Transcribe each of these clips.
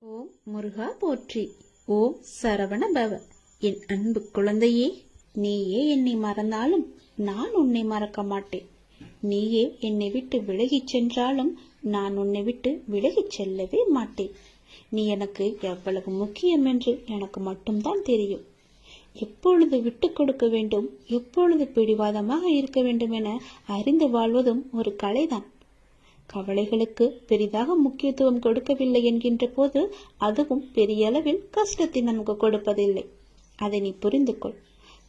ஓம் முருகா போற்றி. ஓம் சரவண பவ. என் அன்பு குழந்தையே, நீயே என்னை மறந்தாலும் நான் உன்னை மறக்க மாட்டேன். நீயே என்னை விட்டு விலகிச் சென்றாலும் நான் உன்னை விட்டு விலகிச் செல்லவே மாட்டேன். நீ எனக்கு எவ்வளவு முக்கியம் என்று எனக்கு மட்டும்தான் தெரியும். எப்பொழுது விட்டு கொடுக்க வேண்டும், எப்பொழுது பிடிவாதமாக இருக்க வேண்டும் என அறிந்து வாழ்வதும் ஒரு கலைதான். கவலைகளுக்கு பெரிதாக முக்கியத்துவம் கொடுக்கவில்லை என்கின்ற போது அதுவும் பெரிய அளவில் கஷ்டத்தை நமக்கு கொடுப்பதில்லை. அதை நீ புரிந்து கொள்.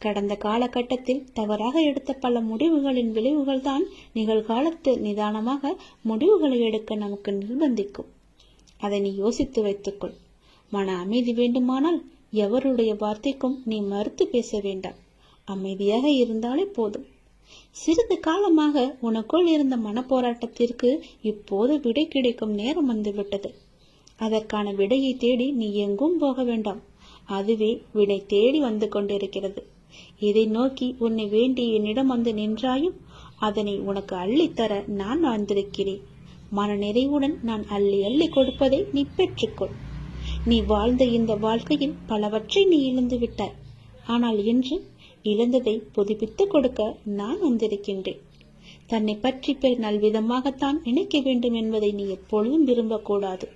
கடந்த காலகட்டத்தில் தவறாக எடுத்த பல முடிவுகளின் விளைவுகள் தான் நிகழ்காலத்தில் நிதானமாக முடிவுகளை எடுக்க நமக்கு நிர்பந்திக்கும். அதை நீ யோசித்து வைத்துக்கொள். மன அமைதி வேண்டுமானால் எவருடைய வார்த்தைக்கும் நீ மறுத்து பேச வேண்டாம். அமைதியாக இருந்தாலே போதும். சிறிது காலமாக உனக்குள் இருந்த மனப்போராட்டத்திற்கு இப்போது விடை கிடைக்கும் நேரம் வந்துவிட்டது. அதற்கான விடையை தேடி நீ எங்கும் போக வேண்டாம். அதுவே விடை தேடி வந்து கொண்டிருக்கிறது. இதை நோக்கி உன்னை வேண்டி என்னிடம் வந்து நின்றாயும் அதனை உனக்கு அள்ளித்தர நான் வந்திருக்கிறேன். மன நிறைவுடன் நான் அள்ளி அள்ளி கொடுப்பதை நீ பெற்றுக்கொள். நீ வாழ்ந்த இந்த வாழ்க்கையில் பலவற்றை நீ இழந்து விட்டாய். ஆனால் இன்று இழந்ததை புதுப்பித்து கொடுக்க நான் வந்திருக்கின்றேன். தன்னை பற்றி பெரு நல்விதமாகத்தான் நினைக்க வேண்டும் என்பதை நீ எப்பொழுதும் விரும்பக்கூடாது.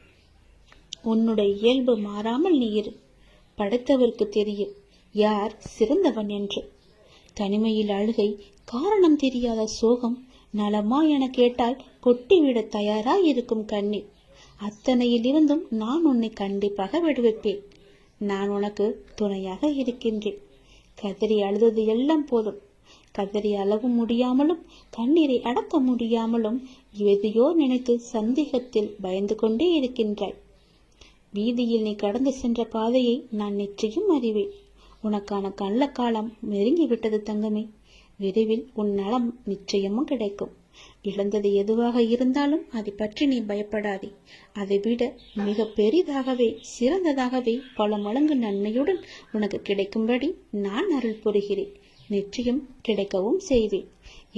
உன்னுடைய இயல்பு மாறாமல் நீ இரு. படைத்தவருக்கு தெரியும் யார் சிறந்தவன் என்று. தனிமையில் அழுகை, காரணம் தெரியாத சோகம், நலமா என கேட்டால் கொட்டிவிட தயாராய் இருக்கும் கண்ணீர், அத்தனையில் இருந்தும் நான் உன்னை கண்டிப்பாக விடுவிப்பேன். நான் உனக்கு துணையாக இருக்கின்றேன். கதறி அழுதது எல்லாம் போதும். கதறி அளவு முடியாமலும் கண்ணீரை அடக்க முடியாமலும் எதையோ நினைத்து சந்தேகத்தில் பயந்து கொண்டே இருக்கின்றாய். வீதியில் நீ கடந்து சென்ற பாதையை நான் நிச்சயம் அறிவேன். உனக்கான கள்ள காலம் நெருங்கிவிட்டது தங்கமே. விரைவில் உன் நலம் நிச்சயமும் கிடைக்கும். இழந்தது எதுவாக இருந்தாலும் அதை பற்றி நீ பயப்படாதே. அதை விட மிக பெரிதாகவே சிறந்ததாகவே பல மடங்கு நன்மையுடன் உனக்கு கிடைக்கும்படி நான் அருள் புரிகிறேன். நிச்சயம் கிடைக்கவும் செய்வேன்.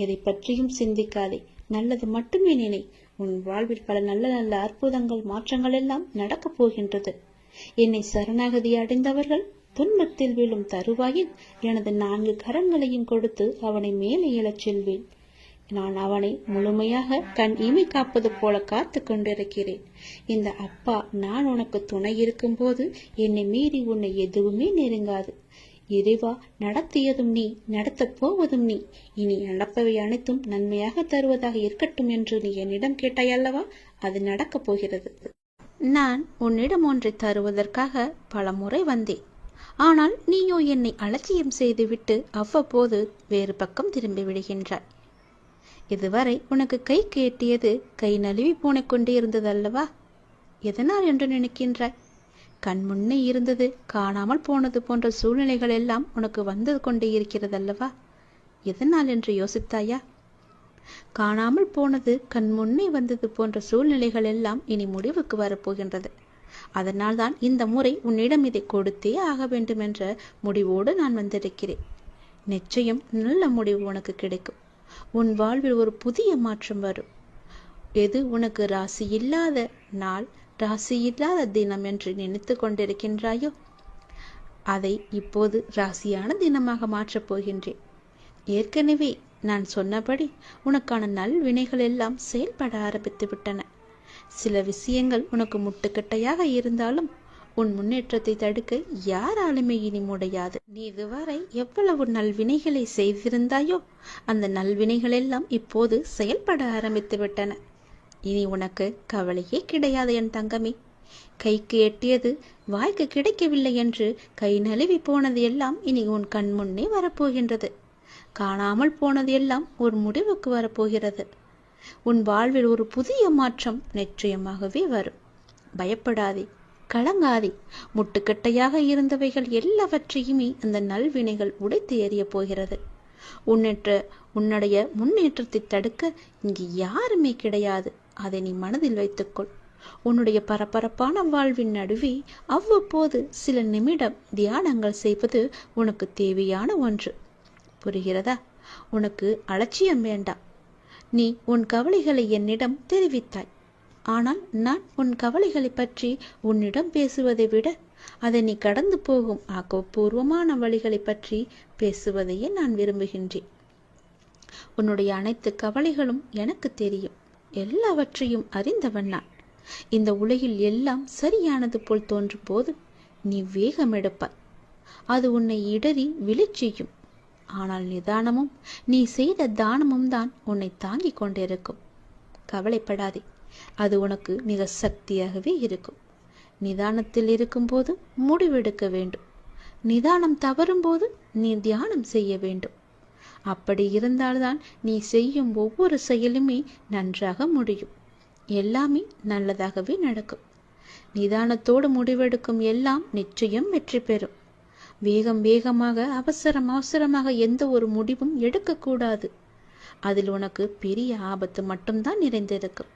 எதை பற்றியும் சிந்திக்காதே. நல்லது மட்டுமே நினை. உன் வாழ்வில் பல நல்ல நல்ல அற்புதங்கள் மாற்றங்கள் எல்லாம் நடக்கப் போகின்றது. என்னை சரணாகதி அடைந்தவர்கள் துன்பத்தில் விழும் தருவாயில் எனது 4 கரங்களையும் கொடுத்து அவனை மேலே எழச் செல்வேன். நான் அவனை முழுமையாக கண் இமை காப்பது போல காத்து கொண்டிருக்கிறேன். இந்த அப்பா நான் உனக்கு துணை இருக்கும் போது என்னை மீறி உன்னை எதுவுமே நெருங்காது. இறைவா, நடத்தியதும் நீ, நடத்தப் போவதும் நீ. இனி நடப்பவை அனைத்தும் நன்மையாக தருவதாக இருக்கட்டும் என்று நீ என்னிடம் கேட்டாய் அல்லவா? அது நடக்கப் போகிறது. நான் உன்னிடம் ஒன்றை தருவதற்காக பல முறை வந்தேன். ஆனால் நீயோ என்னை அலட்சியம் செய்துவிட்டு அவ்வப்போது வேறு பக்கம் திரும்பி விடுகின்றாய். இதுவரை உனக்கு கை கேட்டியது கை நழுவி போன கொண்டே இருந்தது அல்லவா? எதனால் என்று நினைக்கின்றாய்? கண் முன்னே இருந்தது காணாமல் போனது போன்ற சூழ்நிலைகள் எல்லாம் உனக்கு வந்து கொண்டே இருக்கிறது அல்லவா? எதனால் என்று யோசித்தாயா? காணாமல் போனது கண் முன்னே வந்தது போன்ற சூழ்நிலைகள் எல்லாம் இனி முடிவுக்கு வரப்போகின்றது. அதனால் தான் இந்த முறை உன்னிடம் இதை கொடுத்தே ஆக வேண்டும் என்ற முடிவோடு நான் வந்திருக்கிறேன். நிச்சயம் நல்ல முடிவு உனக்கு கிடைக்கும். உன் வாழ்வில் ஒரு புதிய மாற்றம் வரும். எது உனக்கு ராசி இல்லாத நாள், ராசி இல்லாத தினம் என்று நினைத்து கொண்டிருக்கின்றாயோ அதை இப்போது ராசியான தினமாக மாற்றப் போகின்றேன். ஏற்கனவே நான் சொன்னபடி உனக்கான நல்வினைகள் எல்லாம் செயல்பட ஆரம்பித்து விட்டன. சில விஷயங்கள் உனக்கு முட்டுக்கட்டையாக இருந்தாலும் உன் முன்னேற்றத்தை தடுக்க யாராலுமே இனி முடியாது. நீ இதுவரை எவ்வளவு நல்வினைகளை செய்திருந்தாயோ அந்த நல்வினைகள் எல்லாம் இப்போது செயல்பட ஆரம்பித்து விட்டன. இனி உனக்கு கவலையே கிடையாது என் தங்கமே. கைக்கு எட்டியது வாய்க்கு கிடைக்கவில்லை என்று கை நழுவி போனது எல்லாம் இனி உன் கண் முன்னே வரப்போகின்றது. காணாமல் போனது எல்லாம் ஒரு முடிவுக்கு வரப்போகிறது. உன் வாழ்வில் ஒரு புதிய மாற்றம் நிச்சயமாகவே வரும். பயப்படாதே, கலங்காதே. முட்டுக்கட்டையாக இருந்தவைகள் எல்லாவற்றையுமே அந்த நல்வினைகள் உடைத்து எறிய போகிறது. உன்னுடைய முன்னேற்றத்தை தடுக்க இங்கு யாருமே கிடையாது. அதை நீ மனதில் வைத்துக்கொள். உன்னுடைய பரபரப்பான வாழ்வின் நடுவே அவ்வப்போது சில நிமிடம் தியானங்கள் செய்வது உனக்கு தேவையான ஒன்று. புரிகிறதா? உனக்கு அலட்சியம் வேண்டாம். நீ உன் கவலைகளை என்னிடம் தெரிவித்தாய். ஆனால் நான் உன் கவலைகளை பற்றி உன்னிடம் பேசுவதை விட அதை நீ கடந்து போகும் ஆக்கப்பூர்வமான வழிகளை பற்றி பேசுவதையே நான் விரும்புகின்றேன். உன்னுடைய அனைத்து கவலைகளும் எனக்கு தெரியும். எல்லாவற்றையும் அறிந்தவன் நான். இந்த உலகில் எல்லாம் சரியானது போல் தோன்றும் போது நீ வேகம் எடுப்பாய். அது உன்னை இடறி விழச் செய்யும். ஆனால் நிதானமும் நீ செய்த தானமும் தான் உன்னை தாங்கிக் கொண்டிருக்கும். கவலைப்படாதே, அது உனக்கு மிக சக்தியாகவே இருக்கும். நிதானத்தில் இருக்கும்போது முடிவெடுக்க வேண்டும். நிதானம் தவறும் போது நீ தியானம் செய்ய வேண்டும். அப்படி இருந்தால்தான் நீ செய்யும் ஒவ்வொரு செயலுமே நன்றாக முடியும். எல்லாமே நல்லதாகவே நடக்கும். நிதானத்தோடு முடிவெடுக்கும் எல்லாம் நிச்சயம் வெற்றி பெறும். வேகமாக அவசரமாக எந்த ஒரு முடிவும் எடுக்கக்கூடாது. அதில் உனக்கு பெரிய ஆபத்து மட்டும்தான் நிறைந்திருக்கும்.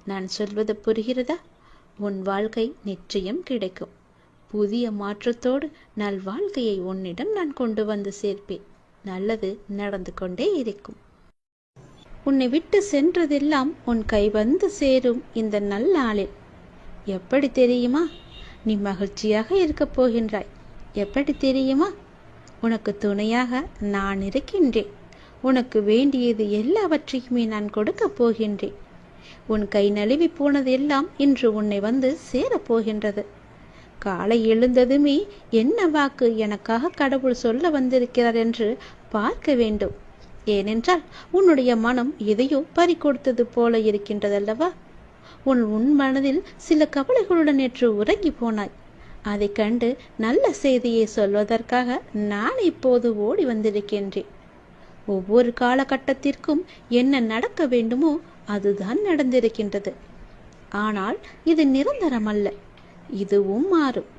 நான் சொல்வது புரிகிறதா? உன் வாழ்க்கை நிச்சயம் கிடைக்கும். புதிய மாற்றத்தோடு நல் வாழ்க்கையை உன்னிடம் நான் கொண்டு வந்து சேர்ப்பேன். நல்லது நடந்து கொண்டே இருக்கும். உன்னை விட்டு சென்றதெல்லாம் உன் கை வந்து சேரும் இந்த நல்லாளில். எப்படி தெரியுமா? நீ மகிழ்ச்சியாக இருக்கப் போகின்றாய். எப்படி தெரியுமா? உனக்கு துணையாக நான் இருக்கின்றேன். உனக்கு வேண்டியது எல்லாவற்றையுமே நான் கொடுக்கப் போகின்றேன். உன் கை நழுவி போனதெல்லாம் இன்று உன்னை வந்து சேரப்போகின்றது. காலை எழுந்ததுமே என்ன வாக்கு எனக்காக கடவுள் சொல்ல வந்திருக்கிறார் என்று பார்க்க வேண்டும். ஏனென்றால் உன்னுடைய மனம் எதையோ பறிகொடுத்தது போல இருக்கின்றதல்லவா? உன் மனதில் சில கவலைகளுடன் நேற்று உறங்கி போனாய். அதை கண்டு நல்ல செய்தியை சொல்வதற்காக நான் இப்போது ஓடி வந்திருக்கின்றேன். ஒவ்வொரு காலகட்டத்திற்கும் என்ன நடக்க வேண்டுமோ அதுதான் நடந்திருக்கின்றது. ஆனால் இது நிரந்தரம் அல்ல. இதுவும் மாறும்.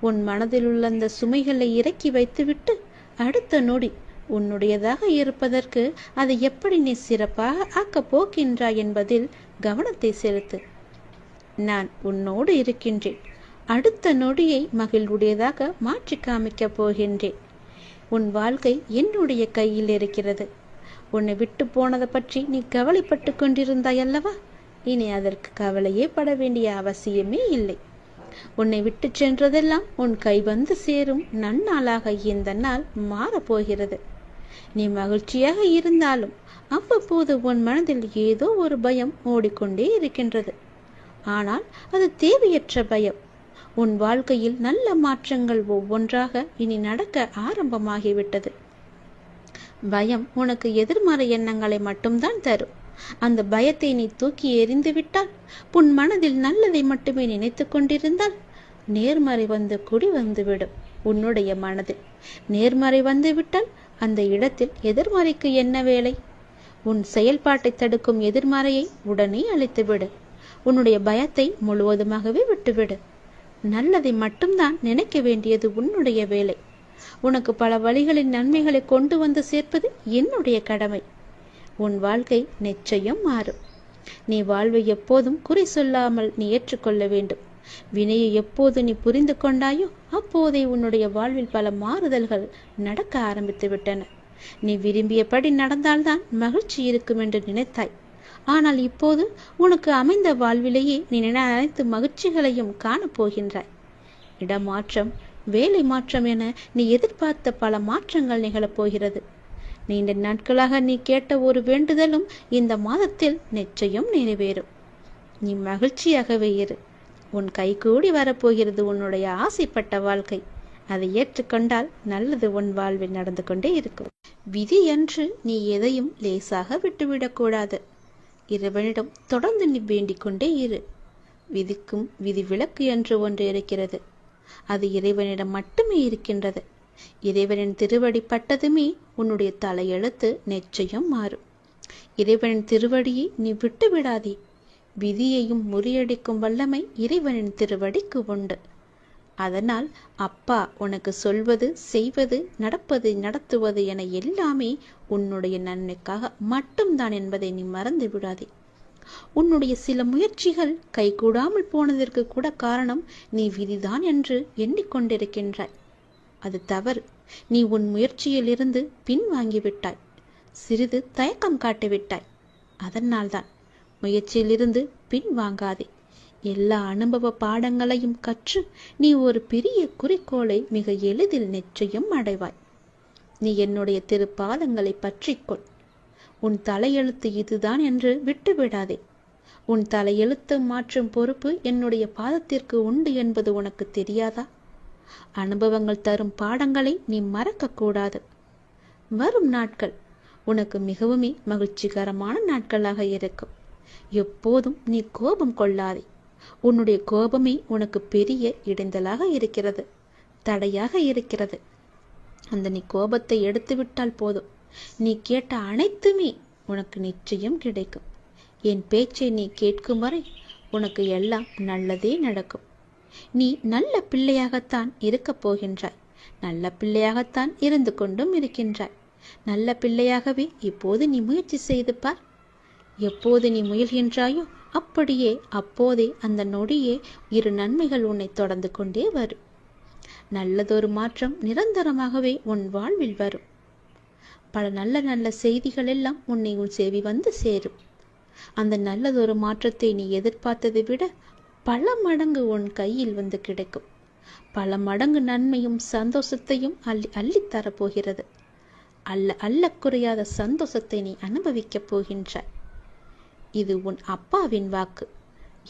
உன் மனதில் உள்ள அந்த சுமைகளை இறக்கி வைத்துவிட்டு அடுத்த நொடி உன்னுடையதாக இருப்பதற்கு அதை எப்படி நீ சிறப்பாக ஆக்கப் போகின்றாய் என்பதில் கவனத்தை செலுத்து. நான் உன்னோடு இருக்கின்றேன். அடுத்த நொடியை மகிழ்வுடையதாக மாற்றி காமிக்கப் போகின்றேன். உன் வாழ்க்கை என்னுடைய கையில் இருக்கிறது. உன்னை விட்டு போனதை பற்றி நீ கவலைப்பட்டு கொண்டிருந்தாய் அல்லவா? இனி அதற்கு கவலையே பட வேண்டிய அவசியமே இல்லை. உன்னை விட்டு சென்றதெல்லாம் உன் கை வந்து சேரும் நன்னாளாக இந்த நாள் மாறப்போகிறது. நீ மகிழ்ச்சியாக இருந்தாலும் அவ்வப்போது உன் மனதில் ஏதோ ஒரு பயம் ஓடிக்கொண்டே இருக்கின்றது. ஆனால் அது தேவையற்ற பயம். உன் வாழ்க்கையில் நல்ல மாற்றங்கள் ஒவ்வொன்றாக இனி நடக்க ஆரம்பமாகிவிட்டது. பயம் உனக்கு எதிர்மறை எண்ணங்களை மட்டும்தான் தரும். அந்த பயத்தை நீ தூக்கி எறிந்து விட்டால், உன் மனதில் நல்லதை மட்டுமே நினைத்து கொண்டிருந்தால், நேர்மறை வந்து குடி வந்துவிடும். உன்னுடைய மனதில் நேர்மறை வந்துவிட்டால் அந்த இடத்தில் எதிர்மறைக்கு என்ன வேலை? உன் செயல்பாட்டை தடுக்கும் எதிர்மறையை உடனே அழித்துவிடு. உன்னுடைய பயத்தை முழுவதுமாகவே விட்டுவிடு. நல்லதை மட்டும்தான் நினைக்க வேண்டியது உன்னுடைய வேலை. உனக்கு பல வழிகளின் நன்மைகளை கொண்டு வந்து சேர்ப்பது என்னுடைய கடமை. உன் வாழ்க்கை நிச்சயம் மாறும். நீ வாழ்வை எப்போதும் குறி சொல்லாமல் நீ ஏற்றுக்கொள்ள வேண்டும். வினையை எப்போது நீ புரிந்து கொண்டாயோ அப்போதே உன்னுடைய வாழ்வில் பல மாறுதல்கள் நடக்க ஆரம்பித்து விட்டன. நீ விரும்பியபடி நடந்தால்தான் மகிழ்ச்சி இருக்கும் என்று நினைத்தாய். ஆனால் இப்போது உனக்கு அமைந்த வாழ்விலேயே நீ அனைத்து மகிழ்ச்சிகளையும் காணப்போகின்றாய். இடமாற்றம், வேலை மாற்றம் என நீ எதிர்பார்த்த பல மாற்றங்கள் நிகழப்போகிறது. நீண்ட நாட்களாக நீ கேட்ட ஒரு வேண்டுதலும் இந்த மாதத்தில் நிச்சயம் நிறைவேறும். நீ மகிழ்ச்சியாகவே இரு. உன் கைகூடி வரப்போகிறது உன்னுடைய ஆசைப்பட்ட வாழ்க்கை. அதை ஏற்றுக்கொண்டால் நல்லது உன் வாழ்வில் நடந்து கொண்டே இருக்கும். விதி என்று நீ எதையும் லேசாக விட்டுவிடக்கூடாது. இறைவனிடம் தொடர்ந்து நீ வேண்டிக் கொண்டே இரு. விதிக்கும் விதி விலக்கு என்று ஒன்று இருக்கிறது. அது இறைவனிடம் மட்டுமே இருக்கின்றது. இறைவனின் திருவடி பட்டதுமே உன்னுடைய தலையெழுத்து நிச்சயம் மாறும். இறைவனின் திருவடியை நீ விட்டு விடாதே. விதியையும் முறியடிக்கும் வல்லமை இறைவனின் திருவடிக்கு உண்டு. அதனால் அப்பா உனக்கு சொல்வது, செய்வது, நடப்பது, நடத்துவது என எல்லாமே உன்னுடைய நன்மைக்காக மட்டும்தான் என்பதை நீ மறந்து விடாதே. உன்னுடைய சில முயற்சிகள் கைகூடாமல் போனதற்கு கூட காரணம் நீ விதிதான் என்று எண்ணிக்கொண்டிருக்கின்றாய். அது தவறு. நீ உன் முயற்சியிலிருந்து பின்வாங்கிவிட்டாய். சிறிது தயக்கம் காட்டிவிட்டாய். அதனால்தான் முயற்சியிலிருந்து பின்வாங்காதே. எல்லா அனுபவ பாடங்களையும் கற்று நீ ஒரு பெரிய குறிக்கோளை மிக எளிதில் நிச்சயம் அடைவாய். நீ என்னுடைய திருப்பாதங்களை பற்றிக்கொள். உன் தலையெழுத்து இதுதான் என்று விட்டுவிடாதே. உன் தலையெழுத்து மாற்றும் பொறுப்பு என்னுடைய பாதத்திற்கு உண்டு என்பது உனக்கு தெரியாதா? அனுபவங்கள் தரும் பாடங்களை நீ மறக்கக்கூடாது. வரும் நாட்கள் உனக்கு மிகவும் மகிழ்ச்சிகரமான நாட்களாக இருக்கும். எப்போதும் நீ கோபம் கொள்ளாதே. உன்னுடைய கோபமே உனக்கு பெரிய இடைஞ்சலாக இருக்கிறது, தடையாக இருக்கிறது. அந்த நீ கோபத்தை எடுத்துவிட்டால் போதும், நீ கேட்ட அனைத்துமே உனக்கு நிச்சயம் கிடைக்கும். என் பேச்சை நீ கேட்கும் வரை உனக்கு எல்லாம் நல்லதே நடக்கும். நீ நல்ல பிள்ளையாகத்தான் இருக்கப் போகின்றாய். நல்ல பிள்ளையாகத்தான் இருந்து கொண்டும் இருக்கின்றாய். நல்ல பிள்ளையாகவே இப்போது நீ முயற்சி செய்து பார். எப்போது நீ முயல்கின்றாயோ அப்படியே அப்போதே அந்த நொடியே இரு நன்மைகள் உன்னை தொடர்ந்து கொண்டே வரும். நல்லதொரு மாற்றம் நிரந்தரமாகவே உன் வாழ்வில் வரும். பல நல்ல நல்ல செய்திகள் எல்லாம் உன்னை உன் செவி வந்து சேரும். அந்த நல்லதொரு மாற்றத்தை நீ எதிர்பார்த்ததை விட பல மடங்கு உன் கையில் வந்து கிடைக்கும். பல மடங்கு நன்மையும் சந்தோஷத்தையும் அள்ளித்தரப்போகிறது. அல்ல குறையாத சந்தோஷத்தை நீ அனுபவிக்கப் போகின்றாய். இது உன் அப்பாவின் வாக்கு.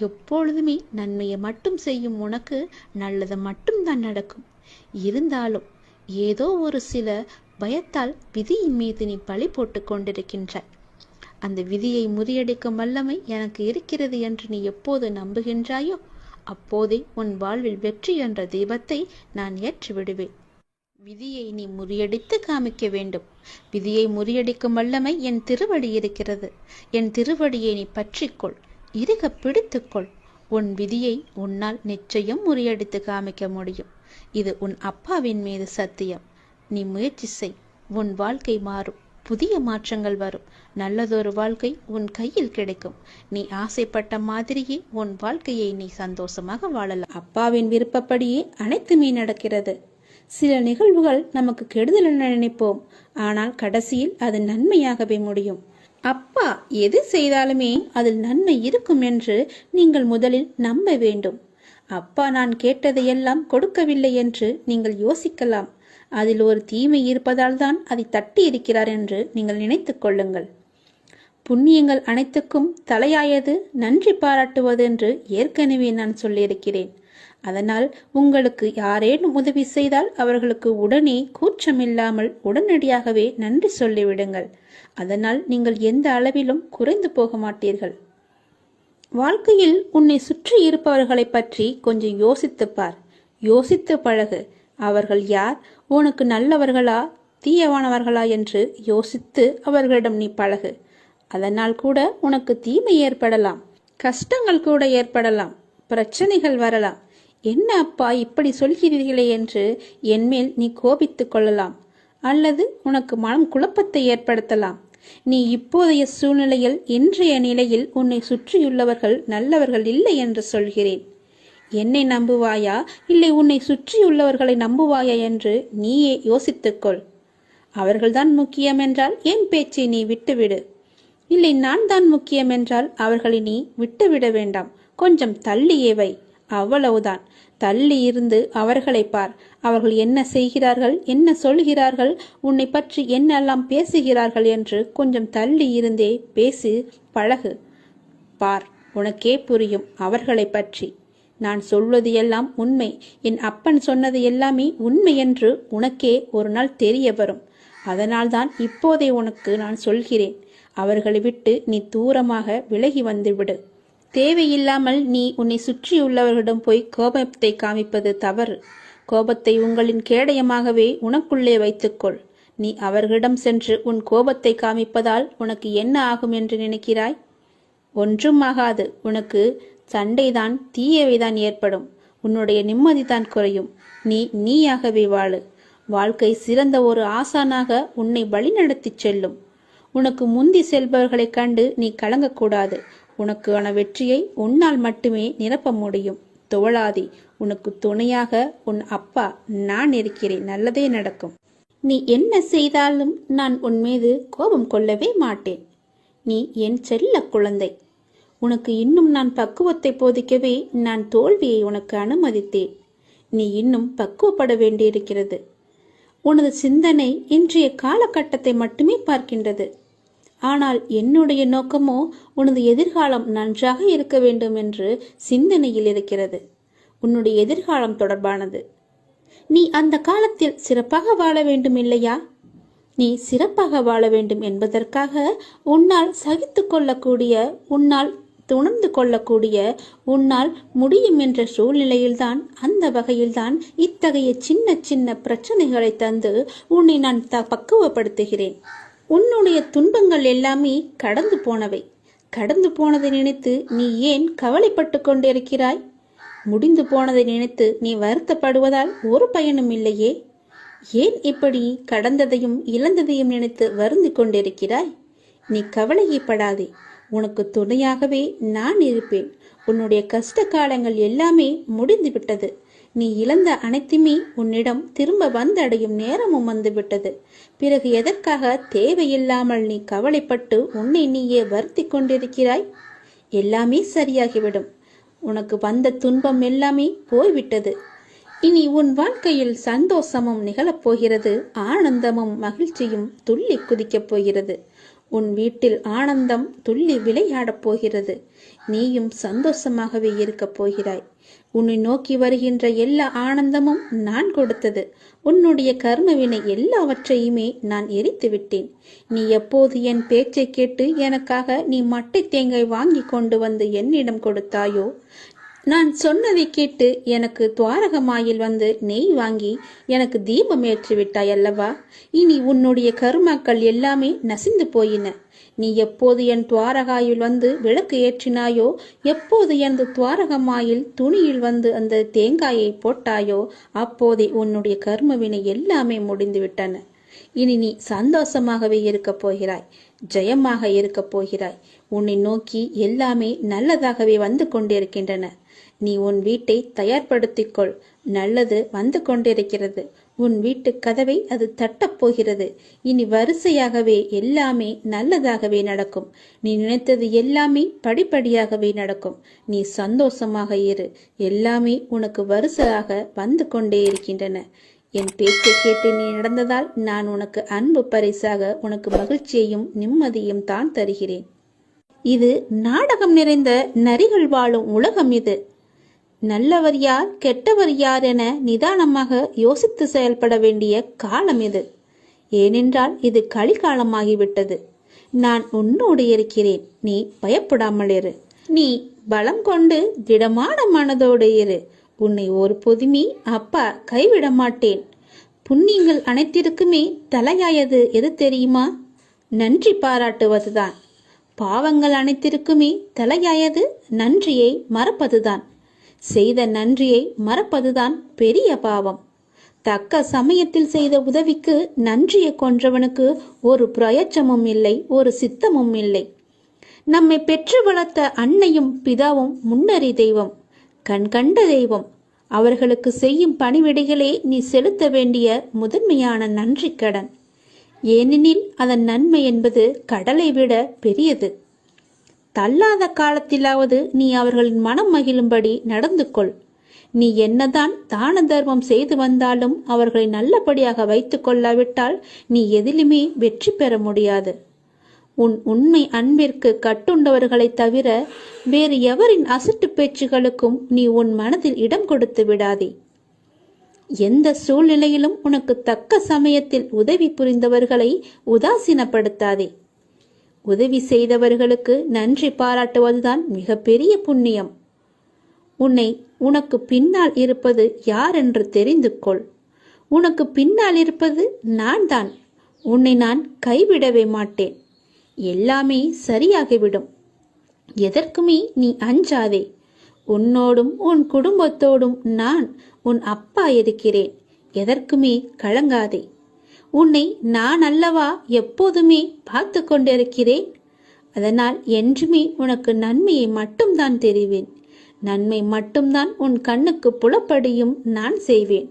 எப்பொழுதுமே நன்மையை மட்டும் செய்யும் உனக்கு நல்லது மட்டும்தான் நடக்கும். இருந்தாலும் ஏதோ ஒரு சில பயத்தால் விதியின் மீது நீ பழி போட்டு கொண்டிருக்கின்றாய். அந்த விதியை முறியடிக்கும் வல்லமை எனக்கு இருக்கிறது என்று நீ எப்போது நம்புகின்றாயோ அப்போதே உன் வாழ்வில் வெற்றி என்ற தீபத்தை நான் ஏற்றி விடுவேன். விதியை நீ முறியடித்து காமிக்க வேண்டும். விதியை முறியடிக்கும் வல்லமை என் திருவடி இருக்கிறது. என் திருவடியை நீ பற்றிக்கொள், இறுக பிடித்துக்கொள். உன் விதியை உன்னால் நிச்சயம் முறியடித்து காமிக்க முடியும். இது உன் அப்பாவின் மீது சத்தியம். நீ முயற்சி செய், உன் வாழ்க்கை மாறும். புதிய மாற்றங்கள் வரும். நல்லதொரு வாழ்க்கை உன் கையில் கிடைக்கும். நீ ஆசைப்பட்ட மாதிரியே உன் வாழ்க்கையை நீ சந்தோஷமாக வாழலாம். அப்பாவின் விருப்பப்படியே அனைத்துமே நடக்கிறது. சில நிகழ்வுகள் நமக்கு கெடுதல் என நினைப்போம், ஆனால் கடைசியில் அது நன்மையாகவே முடியும். அப்பா எது செய்தாலுமே அதில் நன்மை இருக்கும் என்று நீங்கள் முதலில் நம்ப வேண்டும். அப்பா நான் கேட்டதையெல்லாம் கொடுக்கவில்லை என்று நீங்கள் யோசிக்கலாம். அதில் ஒரு தீமை இருப்பதால் தான் அதை தட்டி இருக்கிறார் என்று நீங்கள் நினைத்துக் கொள்ளுங்கள். புண்ணியங்கள் அனைத்துக்கும் தலையாயது நன்றி பாராட்டுவது என்று ஏற்கனவே நான் சொல்லியிருக்கிறேன். அதனால் உங்களுக்கு யாரேனும் உதவி செய்தால் அவர்களுக்கு உடனே கூச்சமில்லாமல் உடனடியாகவே நன்றி சொல்லிவிடுங்கள். அதனால் நீங்கள் எந்த அளவிலும் குறைந்து போக மாட்டீர்கள். வாழ்க்கையில் உன்னை சுற்றி இருப்பவர்களை பற்றி கொஞ்சம் யோசித்துப் பார். யோசித்து பழகு. அவர்கள் யார், உனக்கு நல்லவர்களா தீயவானவர்களா என்று யோசித்து அவர்களிடம் நீ பழகு. அதனால் கூட உனக்கு தீமை ஏற்படலாம், கஷ்டங்கள் கூட ஏற்படலாம், பிரச்சனைகள் வரலாம். என்ன அப்பா இப்படி சொல்கிறீர்களே என்று என்மேல் நீ கோபித்துக் கொள்ளலாம், அல்லது உனக்கு மனம் குழப்பத்தை ஏற்படுத்தலாம். நீ இப்போதைய சூழ்நிலையில், இன்றைய நிலையில் உன்னை சுற்றியுள்ளவர்கள் நல்லவர்கள் இல்லை என்று சொல்கிறேன். என்னை நம்புவாயா இல்லை உன்னை சுற்றியுள்ளவர்களை நம்புவாயா என்று நீயே யோசித்துக்கொள். அவர்கள்தான் முக்கியம் என்றால் என் பேச்சை நீ விட்டுவிடு. இல்லை நான் தான் முக்கியம் என்றால் அவர்களை நீ விட்டுவிட வேண்டாம். கொஞ்சம் தள்ளியே வை, அவ்வளவுதான். தள்ளி இருந்து அவர்களை பார். அவர்கள் என்ன செய்கிறார்கள், என்ன சொல்கிறார்கள், உன்னை பற்றி என்னெல்லாம் பேசுகிறார்கள் என்று கொஞ்சம் தள்ளி இருந்தே பேசி பழகு. பார், உனக்கே புரியும் அவர்களை பற்றி. நான் சொல்வது எல்லாம் உண்மை, என் அப்பன் சொன்னது எல்லாமே உண்மை என்று உனக்கே ஒரு நாள் தெரிய வரும். அதனால்தான் இப்போதே உனக்கு நான் சொல்கிறேன். அவர்களை விட்டு நீ தூரமாக விலகி வந்துவிடு. தேவையில்லாமல் நீ உன்னை சுற்றியுள்ளவர்களிடம் போய் கோபத்தை காமிப்பது தவறு. கோபத்தை உங்களின் கேடயமாகவே உனக்குள்ளே வைத்துக்கொள். நீ அவர்களிடம் சென்று உன் கோபத்தை காமிப்பதால் உனக்கு என்ன ஆகும் என்று நினைக்கிறாய்? ஒன்றும் ஆகாது. உனக்கு சண்டைதான், தீயவைதான் ஏற்படும். உன்னுடைய நிம்மதிதான் குறையும். நீயாகவே வாழு. வாழ்க்கை சிறந்த ஒரு ஆசானாக உன்னை வழிநடத்தி செல்லும். உனக்கு முந்தி செல்பவர்களைக் கண்டு நீ கலங்கக்கூடாது. உனக்கான வெற்றியை உன்னால் மட்டுமே நிரப்ப முடியும். தோழாதே, உனக்கு துணையாக உன் அப்பா நான் இருக்கிறேன். நல்லதே நடக்கும். நீ என்ன செய்தாலும் நான் உன் மீது கோபம் கொள்ளவே மாட்டேன். நீ என் செல்ல குழந்தை. உனக்கு இன்னும் நான் பக்குவத்தை போதிக்கவே நான் தோல்வியை உனக்கு அனுமதித்தேன். நீ இன்னும் பக்குவப்பட வேண்டியிருக்கிறது. உனது சிந்தனை இன்றைய காலகட்டத்தை மட்டுமே பார்க்கின்றது. ஆனால் என்னுடைய நோக்கமோ உனது எதிர்காலம் நன்றாக இருக்க வேண்டும் என்று சிந்தனையில் இருக்கிறது. உன்னுடைய எதிர்காலம் தொடர்பானது. நீ அந்த காலத்தில் சிறப்பாக வாழ வேண்டும் இல்லையா? நீ சிறப்பாக வாழ வேண்டும் என்பதற்காக உன்னால் சகித்து கொள்ளக்கூடிய, உன்னால் உணர்ந்து கொள்ளக்கூடிய, உன்னால் முடியும் என்ற சூழ்நிலையில்தான், அந்த வகையில்தான் இத்தகைய சின்ன சின்ன பிரச்சனைகளை தந்து உன்னை நான் பக்குவப்படுத்துகிறேன். உன்னுடைய துன்பங்கள் எல்லாமே கடந்து போனவை. கடந்து போனதை நினைத்து நீ ஏன் கவலைப்பட்டு கொண்டிருக்கிறாய்? முடிந்து போனதை நினைத்து நீ வருத்தப்படுவதால் ஒரு பயனும் இல்லையே. ஏன் இப்படி கடந்ததையும் இழந்ததையும் நினைத்து வருந்தி கொண்டிருக்கிறாய்? நீ கவலையப்படாதே. உனக்கு துணையாகவே நான் இருப்பேன். உன்னுடைய கஷ்ட காலங்கள் எல்லாமே முடிந்து விட்டது. நீ இழந்த அனைத்துமே உன்னிடம் திரும்ப வந்தடையும் நேரமும் வந்துவிட்டது. பிறகு எதற்காக தேவையில்லாமல் நீ கவலைப்பட்டு உன்னை நீயே வருத்தி கொண்டிருக்கிறாய்? எல்லாமே சரியாகிவிடும். உனக்கு வந்த துன்பம் எல்லாமே போய்விட்டது. இனி உன் வாழ்க்கையில் சந்தோஷமும் நிகழப்போகிறது. ஆனந்தமும் மகிழ்ச்சியும் துள்ளி குதிக்கப் போகிறது. உன் வீட்டில் ஆனந்தம் துள்ளி விளையாடப் போகிறது. நீயும் சந்தோஷமாகவே இருக்கப் போகிறாய். உன்னை நோக்கி வருகின்ற எல்லா ஆனந்தமும் நான் கொடுத்தது. உன்னுடைய கர்மவினை எல்லாவற்றையுமே நான் எரித்து விட்டேன். நீ எப்போது என் பேச்சை கேட்டு எனக்காக நீ மட்டை தேங்காய் வாங்கி கொண்டு வந்து என்னிடம் கொடுத்தாயோ, நான் சொன்னதை கேட்டு எனக்கு துவாரகமாயில் வந்து நெய் வாங்கி எனக்கு தீபம் ஏற்றி விட்டாய் அல்லவா? இனி உன்னுடைய கருமாக்கள் எல்லாமே நசிந்து போயின. நீ எப்போது என் துவாரகாயில் வந்து விளக்கு ஏற்றினாயோ, எப்போது எனது துவாரகமாயில் துணியில் வந்து அந்த தேங்காயை போட்டாயோ, அப்போதே உன்னுடைய கர்மவினை எல்லாமே முடிந்து விட்டன. இனி நீ சந்தோஷமாகவே இருக்கப் போகிறாய். ஜெயமாக இருக்கப் போகிறாய். உன்னை நோக்கி எல்லாமே நல்லதாகவே வந்து கொண்டிருக்கின்றன. நீ உன் வீட்டை தயார்படுத்திக்கொள். நல்லது வந்து கொண்டிருக்கிறது. உன் வீட்டு கதவை அது தட்டப் போகிறது. இனி வரிசையாகவே எல்லாமே நல்லதாகவே நடக்கும். நீ நினைத்தது எல்லாமே படிப்படியாகவே நடக்கும். நீ சந்தோஷமாக இரு. எல்லாமே உனக்கு வரிசையாக வந்து கொண்டே இருக்கின்றன. என் பேச்சை கேட்டு நீ நடந்ததால் நான் உனக்கு அன்பு பரிசாக உனக்கு மகிழ்ச்சியையும் நிம்மதியும் தான் தருகிறேன். இது நாடகம் நிறைந்த நரிகள் வாழும் உலகம். இது நல்லவர் யார் கெட்டவர் யார் என நிதானமாக யோசித்து செயல்பட வேண்டிய காலம் இது. ஏனென்றால் இது கலிகாலமாகிவிட்டது. நான் உன்னோடு இருக்கிறேன். நீ பயப்படாமல் இரு. நீ பலம் கொண்டு திடமான மனதோடு இரு. உன்னை ஒரு பொதுமி அப்பா கைவிட மாட்டேன். புண்ணியங்கள் அனைத்திற்குமே தலையாயது எது தெரியுமா? நன்றி பாராட்டுவதுதான். பாவங்கள் அனைத்திற்குமே தலையாயது நன்றியை மறப்பதுதான். செய்த நன்றியை மறப்பதுதான் பெரிய பாவம். தக்க சமயத்தில் செய்த உதவிக்கு நன்றியை கொன்றவனுக்கு ஒரு பிரயோஜனமும் இல்லை, ஒரு சித்தமும் இல்லை. நம்மை பெற்று வளர்த்த அன்னையும் பிதாவும் முன்னறி தெய்வம், கண்கண்ட தெய்வம். அவர்களுக்கு செய்யும் பணிவிடைகளே நீ செலுத்த வேண்டிய முதன்மையான நன்றி கடன். ஏனெனில் அதன் நன்மை என்பது கடலை விட பெரியது. தள்ளாத காலத்திலாவது நீ அவர்களின் மனம் மகிழும்படி நடந்து கொள். நீ என்னதான் தான தர்மம் செய்து வந்தாலும் அவர்களை நல்லபடியாக வைத்துக் கொள்ளாவிட்டால் நீ எதிலுமே வெற்றி பெற முடியாது. உன் உண்மை அன்பிற்கு கட்டுண்டவர்களை தவிர வேறு எவரின் அசட்டு பேச்சுகளுக்கும் நீ உன் மனதில் இடம் கொடுத்து விடாதே. எந்த சூழ்நிலையிலும் உனக்கு தக்க சமயத்தில் உதவி புரிந்தவர்களை உதாசீனப்படுத்தாதே. உதவி செய்தவர்களுக்கு நன்றி பாராட்டுவதுதான் மிகப்பெரிய புண்ணியம். உனக்கு பின்னால் இருப்பது யார் என்று தெரிந்து கொள். உனக்கு பின்னால் இருப்பது நான் தான். உன்னை நான் கைவிடவே மாட்டேன். எல்லாமே சரியாகிவிடும். எதற்குமே நீ அஞ்சாதே. உன்னோடும் உன் குடும்பத்தோடும் நான் உன் அப்பா இருக்கிறேன். எதற்குமே கலங்காதே. உன்னை நான் அல்லவா எப்போதுமே பார்த்து கொண்டிருக்கிறேன். அதனால் என்றுமே உனக்கு நன்மையை மட்டும்தான் தெரிவேன். நன்மை மட்டும்தான் உன் கண்ணுக்கு புலப்படியும் நான் செய்வேன்.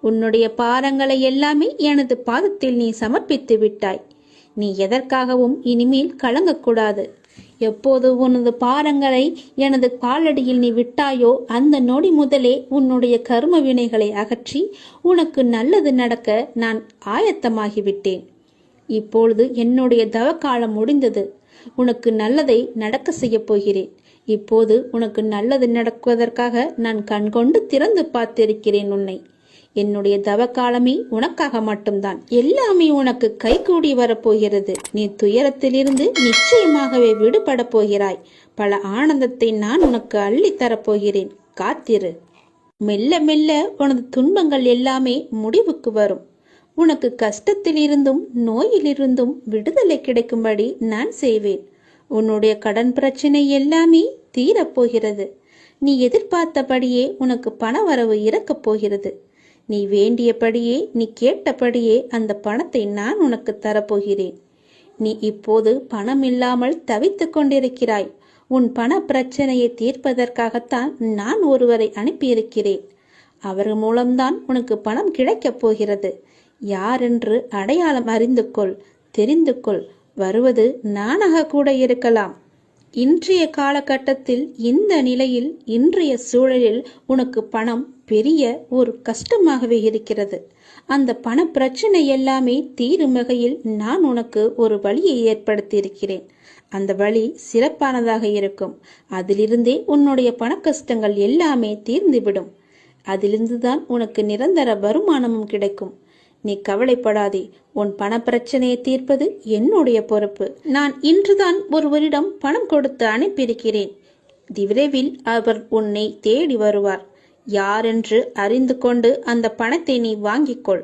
உன்னுடைய பாரங்களை எல்லாமே எனது பாதத்தில் நீ சமர்ப்பித்து விட்டாய். நீ எதற்காகவும் இனிமேல் கலங்கக்கூடாது. எப்போது உனது பாரங்களை எனது காலடியில் நீ விட்டாயோ அந்த நொடி முதலே உன்னுடைய கர்ம வினைகளை அகற்றி உனக்கு நல்லது நடக்க நான் ஆயத்தமாகிவிட்டேன். இப்பொழுது என்னுடைய தவக்காலம் முடிந்தது. உனக்கு நல்லதை நடக்க செய்ய போகிறேன். இப்போது உனக்கு நல்லது நடக்குவதற்காக நான் கண்கொண்டு திறந்து பார்த்திருக்கிறேன் உன்னை. என்னுடைய தவக்காலமே உனக்காக மட்டும்தான். எல்லாமே உனக்கு கைகூடி வரப்போகிறது. நீ துயரத்திலிருந்து நிச்சயமாகவே விடுபட போகிறாய். பல ஆனந்தத்தை நான் உனக்கு அள்ளித்தரப்போகிறேன். காத்திரு. மெல்ல மெல்ல உனது துன்பங்கள் எல்லாமே முடிவுக்கு வரும். உனக்கு கஷ்டத்திலிருந்தும் நோயிலிருந்தும் விடுதலை கிடைக்கும்படி நான் செய்வேன். உன்னுடைய கடன் பிரச்சனை எல்லாமே தீரப்போகிறது. நீ எதிர்பார்த்தபடியே உனக்கு பணவரவு இறக்கப் போகிறது. நீ வேண்டியபடியே நீ கேட்டபடியே அந்த பணத்தை நான் உனக்கு தரப்போகிறேன். நீ இப்போது பணம் இல்லாமல் தவித்துக் கொண்டிருக்கிறாய். உன் பண பிரச்சனையை தீர்ப்பதற்காகத்தான் நான் ஒருவரை அனுப்பியிருக்கிறேன். அவர் மூலம்தான் உனக்கு பணம் கிடைக்கப் போகிறது. யாரென்று அடையாளம் அறிந்து கொள், தெரிந்து கொள். வருவது நானாக கூட இருக்கலாம். இன்றைய காலகட்டத்தில் இந்த நிலையில் இன்றைய சூழலில் உனக்கு பணம் பெரிய ஒரு கஷ்டமாகவே இருக்கிறது. அந்த பண பிரச்சனை எல்லாமே தீரும் வகையில் நான் உனக்கு ஒரு வழியை ஏற்படுத்தியிருக்கிறேன். அந்த வழி சிறப்பானதாக இருக்கும். அதிலிருந்தே உன்னுடைய பண கஷ்டங்கள் எல்லாமே தீர்ந்துவிடும். அதிலிருந்துதான் உனக்கு நிரந்தர வருமானமும் கிடைக்கும். நீ கவலைப்படாதே. உன் பண பிரச்சனையை தீர்ப்பது என்னுடைய பொறுப்பு. நான் இன்றுதான் ஒருவரிடம் பணம் கொடுத்து அனுப்பியிருக்கிறேன். விரைவில் அவர் உன்னை தேடி வருவார். யாரென்று அறிந்து கொண்டு அந்த பணத்தை நீ வாங்கிக்கொள்.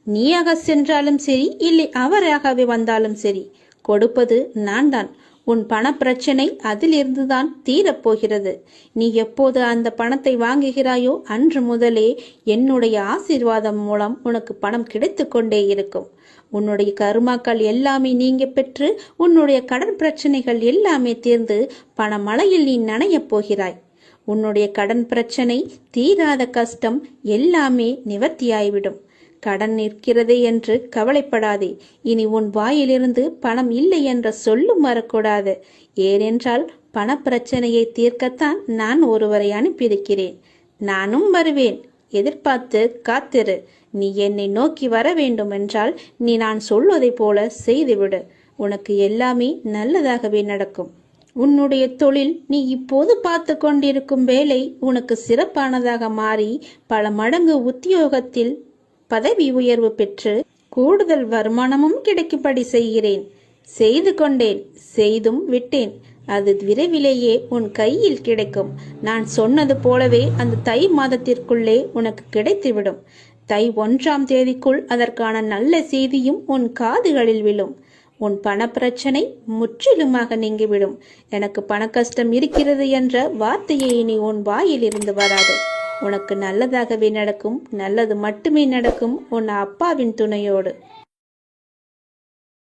நீயாக சென்றாலும் சரி, இல்லை அவராகவே வந்தாலும் சரி, கொடுப்பது நான் தான். உன் பண பிரச்சனை அதிலிருந்துதான் தீரப்போகிறது. நீ எப்போது அந்த பணத்தை வாங்குகிறாயோ அன்று முதலே என்னுடைய ஆசீர்வாதம் மூலம் உனக்கு பணம் கிடைத்து கொண்டே இருக்கும். உன்னுடைய கருமாக்கள் எல்லாமே நீங்க பெற்று உன்னுடைய கடன் பிரச்சனைகள் எல்லாமே தீர்ந்து பணமழையில் நீ நனையப் போகிறாய். உன்னுடைய கடன் பிரச்சனை, தீராத கஷ்டம் எல்லாமே நிவர்த்தியாய்விடும். கடன் நிற்கிறதே என்று கவலைப்படாதே. இனி உன் வாயிலிருந்து பணம் இல்லை என்ற சொல்லும் வரக்கூடாது. ஏனென்றால் பண பிரச்சனையை தீர்க்கத்தான் நான் ஒருவரை அனுப்பியிருக்கிறேன். நானும் வருவேன். எதிர்பார்த்து காத்திரு. நீ என்னை நோக்கி வர வேண்டும் என்றால் நீ நான் சொல்வதை போல செய்துவிடு. உனக்கு எல்லாமே நல்லதாகவே நடக்கும். உன்னுடைய தொழில், நீ இப்போது பார்த்து கொண்டிருக்கும் வேலை உனக்கு சிறப்பானதாக மாறி பல மடங்கு உத்தியோகத்தில் பதவி உயர்வு பெற்று கூடுதல் வருமானமும் கிடைக்கும்படி செய்கிறேன். செய்து கொண்டேன், செய்தும் விட்டேன். அது விரைவிலேயே உன் கையில் கிடைக்கும். நான் சொன்னது போலவே அந்த தை மாதத்திற்குள்ளே உனக்கு கிடைத்துவிடும். தை 1ஆம் தேதிக்குள் அதற்கான நல்ல செய்தியும் உன் காதுகளில் விழும். உன் பண பிரச்சனை முற்றிலுமாக நீங்கிவிடும். எனக்கு பண கஷ்டம் இருக்கிறது என்ற வார்த்தையை இனி உன் வாயில் இருந்து வராது. உனக்கு நல்லதாகவே நடக்கும். நல்லது மட்டுமே நடக்கும் உன் அப்பாவின் துணையோடு.